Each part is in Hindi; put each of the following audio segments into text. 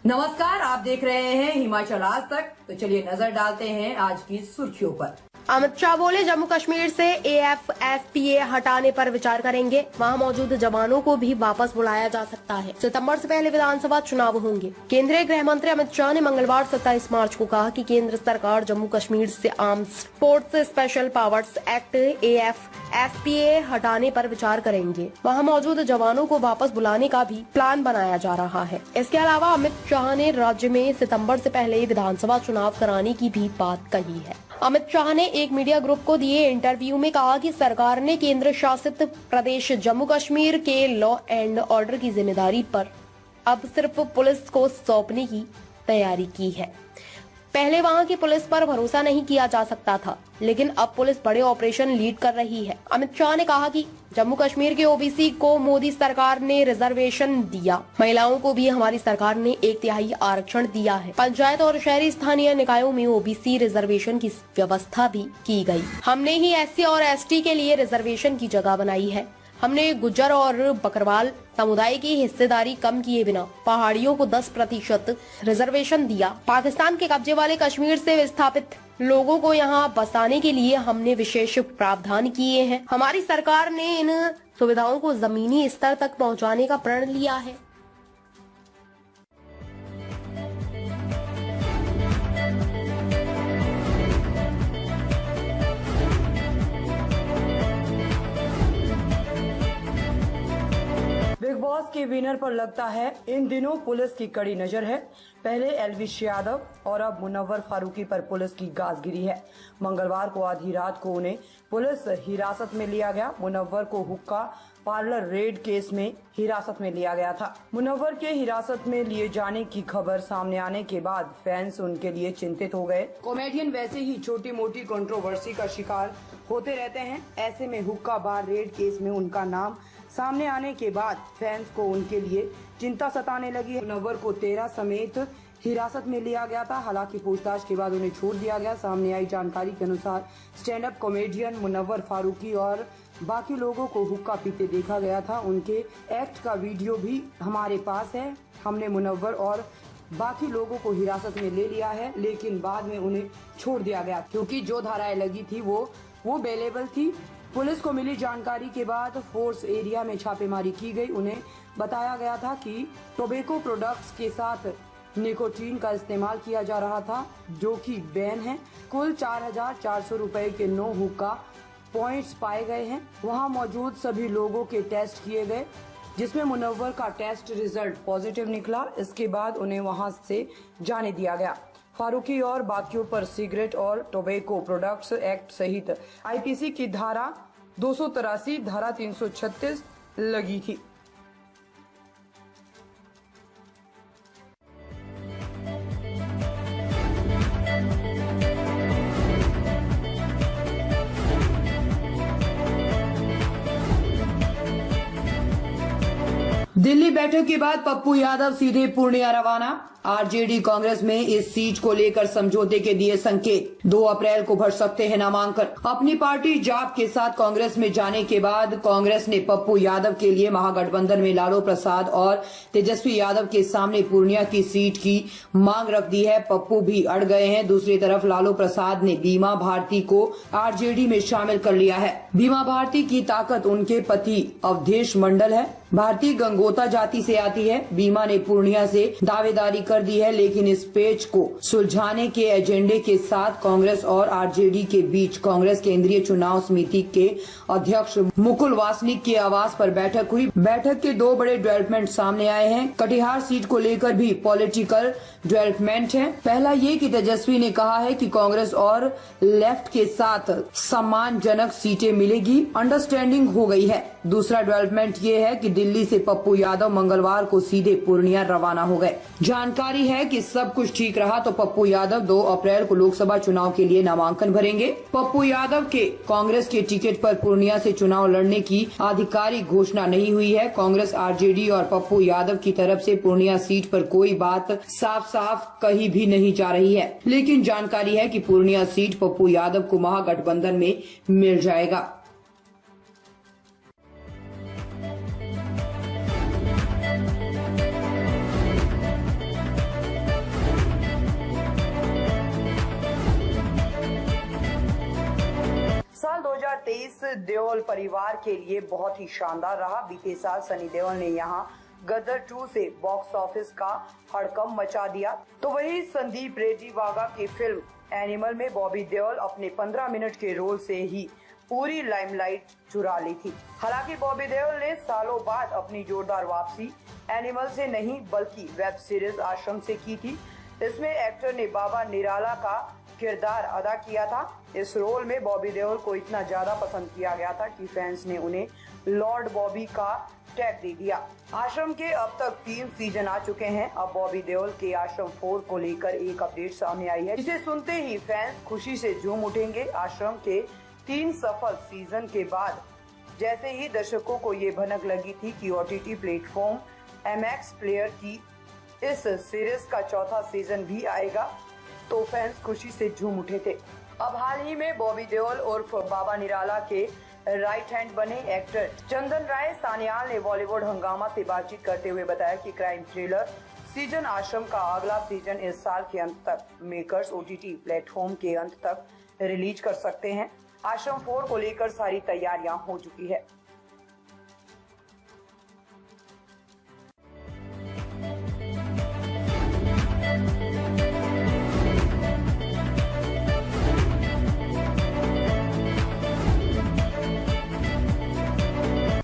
नमस्कार, आप देख रहे हैं हिमाचल आज तक। तो चलिए नजर डालते हैं आज की सुर्खियों पर। अमित शाह बोले जम्मू कश्मीर से AFSPA हटाने पर विचार करेंगे। वहां मौजूद जवानों को भी वापस बुलाया जा सकता है। सितंबर से पहले विधानसभा चुनाव होंगे। केंद्रीय गृह मंत्री अमित शाह ने मंगलवार 27 मार्च को कहा कि केंद्र सरकार जम्मू कश्मीर से arms force special powers act AFSPA हटाने पर विचार करेंगे। वहां मौजूद जवानों को वापस बुलाने का भी प्लान बनाया जा रहा है। इसके अलावा अमित शाह ने राज्य में सितंबर से पहले विधानसभा चुनाव कराने की भी बात कही है। अमित शाह ने एक मीडिया ग्रुप को दिए इंटरव्यू में कहा कि सरकार ने केंद्र शासित प्रदेश जम्मू कश्मीर के लॉ एंड ऑर्डर की जिम्मेदारी पर अब सिर्फ पुलिस को सौंपने की तैयारी की है। पहले वहां की पुलिस पर भरोसा नहीं किया जा सकता था, लेकिन अब पुलिस बड़े ऑपरेशन लीड कर रही है। अमित शाह ने कहा कि जम्मू कश्मीर के OBC को मोदी सरकार ने रिजर्वेशन दिया। महिलाओं को भी हमारी सरकार ने 1/3 आरक्षण दिया है। पंचायत और शहरी स्थानीय निकायों में OBC रिजर्वेशन की व्यवस्था भी की गई। हमने ही SC और ST के लिए रिजर्वेशन की जगह बनाई है। हमने गुज्जर और बकरवाल समुदाय की हिस्सेदारी कम किए बिना पहाड़ियों को 10% रिजर्वेशन दिया। पाकिस्तान के कब्जे वाले कश्मीर से विस्थापित लोगों को यहाँ बसाने के लिए हमने विशेष प्रावधान किए हैं। हमारी सरकार ने इन सुविधाओं को जमीनी स्तर तक पहुँचाने का प्रण लिया है। बिग बॉस के विनर पर लगता है इन दिनों पुलिस की कड़ी नजर है। पहले एल्विश यादव और अब मुनव्वर फारूकी पर पुलिस की गाजगिरी है। मंगलवार को आधी रात को उन्हें पुलिस हिरासत में लिया गया। मुनव्वर को हुक्का पार्लर रेड केस में हिरासत में लिया गया था। मुनव्वर के हिरासत में लिए जाने की खबर सामने आने के बाद फैंस उनके लिए चिंतित हो गए। कॉमेडियन वैसे ही छोटी मोटी कंट्रोवर्सी का शिकार होते रहते हैं। ऐसे में हुक्का बार रेड केस में उनका नाम सामने आने के बाद फैंस को उनके लिए चिंता सताने लगी। मुनव्वर को 13 समेत हिरासत में लिया गया था। हालांकि पूछताछ के बाद उन्हें छोड़ दिया गया। सामने आई जानकारी के अनुसार stand up comedian Munawar Faruqui और बाकी लोगों को हुक्का पीते देखा गया था। उनके एक्ट का वीडियो भी हमारे पास है। हमने मुनव्वर और बाकी लोगों को हिरासत में ले लिया है, लेकिन बाद में उन्हें छोड़ दिया गया क्योंकि जो धाराएं लगी थी वो बेलेबल थी। पुलिस को मिली जानकारी के बाद फोर्स एरिया में छापेमारी की गई। उन्हें बताया गया था कि टोबैको प्रोडक्ट्स के साथ निकोटीन का इस्तेमाल किया जा रहा था, जो कि बैन है। कुल 4,400 रुपए के 9 हुक्का पॉइंट्स पाए गए हैं। वहां मौजूद सभी लोगों के टेस्ट किए गए, जिसमें मुनव्वर का टेस्ट रिजल्ट पॉजिटिव निकला। इसके बाद उन्हें वहां से जाने दिया गया। फारूकी और बाकियों पर सिगरेट और टोबैको प्रोडक्ट्स एक्ट सहित IPC की धारा 283, धारा 336 लगी थी। दिल्ली बैठक के बाद पप्पू यादव सीधे पूर्णिया रवाना। RJD कांग्रेस में इस सीट को लेकर समझौते के दिए संकेत। 2 अप्रैल को भर सकते हैं नामांकन। अपनी पार्टी जाप के साथ कांग्रेस में जाने के बाद कांग्रेस ने पप्पू यादव के लिए महागठबंधन में लालू प्रसाद और तेजस्वी यादव के सामने पूर्णिया की सीट की मांग रख दी है। पप्पू भी अड़ गए हैं। दूसरी तरफ लालू प्रसाद ने बीमा भारती को RJD में शामिल कर लिया है। बीमा भारती की ताकत उनके पति अवधेश मंडल है। भारती गंगोता जाति से आती है। बीमा ने पूर्णिया से दावेदारी कर दी है, लेकिन इस पेच को सुलझाने के एजेंडे के साथ कांग्रेस और RJD के बीच कांग्रेस केंद्रीय चुनाव समिति के अध्यक्ष मुकुल वासनिक के आवास पर बैठक हुई। बैठक के 2 बड़े डेवलपमेंट सामने आए हैं। कटिहार सीट को लेकर भी पॉलिटिकल डेवलपमेंट है। पहला ये कि तेजस्वी ने कहा है कि कांग्रेस और लेफ्ट के साथ सम्मानजनक सीटें मिलेगी, अंडरस्टैंडिंग हो गई है। दूसरा डेवलपमेंट ये है कि दिल्ली से पप्पू यादव मंगलवार को सीधे पूर्णिया रवाना हो गए। जानकारी है कि सब कुछ ठीक रहा तो पप्पू यादव 2 अप्रैल को लोकसभा चुनाव के लिए नामांकन भरेंगे। पप्पू यादव के कांग्रेस के टिकट पर पूर्णिया से चुनाव लड़ने की आधिकारिक घोषणा नहीं हुई है। कांग्रेस RJD और पप्पू यादव की तरफ से पूर्णिया सीट पर कोई बात साफ साफ कही भी नहीं जा रही है, लेकिन जानकारी है कि पूर्णिया सीट पप्पू यादव को महागठबंधन में मिल जाएगा। रिलीज देओल परिवार के लिए बहुत ही शानदार रहा। बीते साल सनी देओल ने यहां गदर 2 से बॉक्स ऑफिस का हड़कंप मचा दिया, तो वही संदीप रेड्डी वाघा की फिल्म एनिमल में बॉबी देओल अपने 15 मिनट के रोल से ही पूरी लाइमलाइट चुरा ली थी। हालांकि बॉबी देओल ने सालों बाद अपनी जोरदार वापसी एनिमल से नहीं बल्कि वेब सीरीज आश्रम से की थी। इसमें एक्टर ने बाबा निराला का किरदार अदा किया था। इस रोल में बॉबी देओल को इतना ज्यादा पसंद किया गया था कि फैंस ने उन्हें लॉर्ड बॉबी का टैग दे दिया। आश्रम के अब तक 3 सीजन आ चुके हैं। अब बॉबी देओल के आश्रम 4 को लेकर एक अपडेट सामने आई है, जिसे सुनते ही फैंस खुशी से झूम उठेंगे। आश्रम के 3 सफल सीजन के बाद जैसे ही दर्शकों को ये भनक लगी थी कि OTT प्लेटफॉर्म MX प्लेयर की इस सीरीज का 4था सीजन भी आएगा, तो फैंस खुशी से झूम उठे थे। अब हाल ही में बॉबी देओल उर्फ बाबा निराला के राइट हैंड बने एक्टर चंदन राय सान्याल ने बॉलीवुड हंगामा से बातचीत करते हुए बताया कि क्राइम थ्रिलर सीजन आश्रम का अगला सीजन इस साल के अंत तक मेकर्स OTT प्लेटफॉर्म के अंत तक रिलीज कर सकते हैं। आश्रम 4 को लेकर सारी तैयारियां हो चुकी है।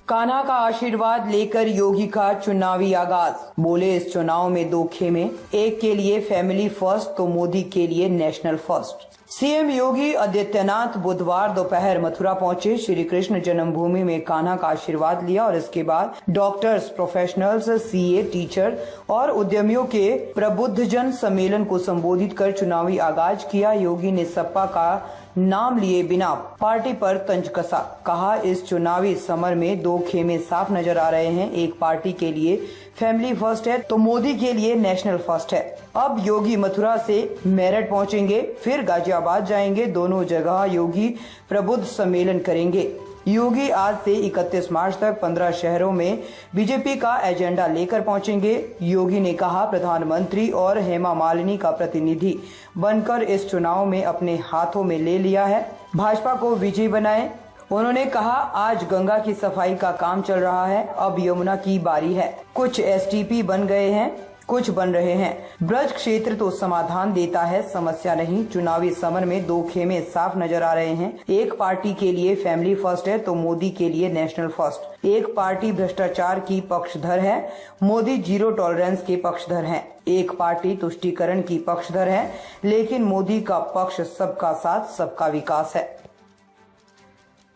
कान्हा का आशीर्वाद लेकर योगी का चुनावी आगाज। बोले इस चुनाव में 2 खेमे, एक के लिए फैमिली फर्स्ट तो मोदी के लिए national first. CM Yogi Adityanath बुधवार दोपहर मथुरा पहुंचे। श्री कृष्ण जन्मभूमि में कान्हा का आशीर्वाद लिया और इसके बाद डॉक्टर्स, प्रोफेशनल्स, CA, टीचर और उद्यमियों के प्रबुद्धजन सम्मेलन को संबोधित कर चुनावी आगाज किया। योगी ने सपा का नाम लिए बिना पार्टी पर तंज कसा। कहा इस चुनावी समर में 2 खेमे साफ नजर आ रहे हैं, एक पार्टी के लिए फैमिली फर्स्ट है तो मोदी के लिए नेशनल फर्स्ट है। अब योगी मथुरा से मेरठ पहुंचेंगे, फिर गाजियाबाद जाएंगे। दोनों जगह योगी प्रबुद्ध सम्मेलन करेंगे। योगी आज से 31 मार्च तक 15 शहरों में बीजेपी का एजेंडा लेकर पहुंचेंगे। योगी ने कहा प्रधानमंत्री और हेमा मालिनी का प्रतिनिधि बनकर इस चुनाव में अपने हाथों में ले लिया है, भाजपा को विजयी बनाएं। उन्होंने कहा आज गंगा की सफाई का काम चल रहा है, अब यमुना की बारी है। कुछ STP बन गए हैं, कुछ बन रहे हैं। ब्रज क्षेत्र तो समाधान देता है, समस्या नहीं। चुनावी समर में 2 खेमे साफ नजर आ रहे हैं, एक पार्टी के लिए फैमिली फर्स्ट है तो मोदी के लिए नेशनल फर्स्ट। एक पार्टी भ्रष्टाचार की पक्षधर है, मोदी जीरो टॉलरेंस के पक्षधर हैं। एक पार्टी तुष्टीकरण की पक्षधर है, लेकिन मोदी का पक्ष सबका साथ सबका विकास है।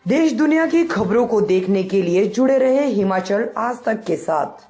देश दुनिया की खबरों को देखने के लिए जुड़े रहे हिमाचल आज तक के साथ।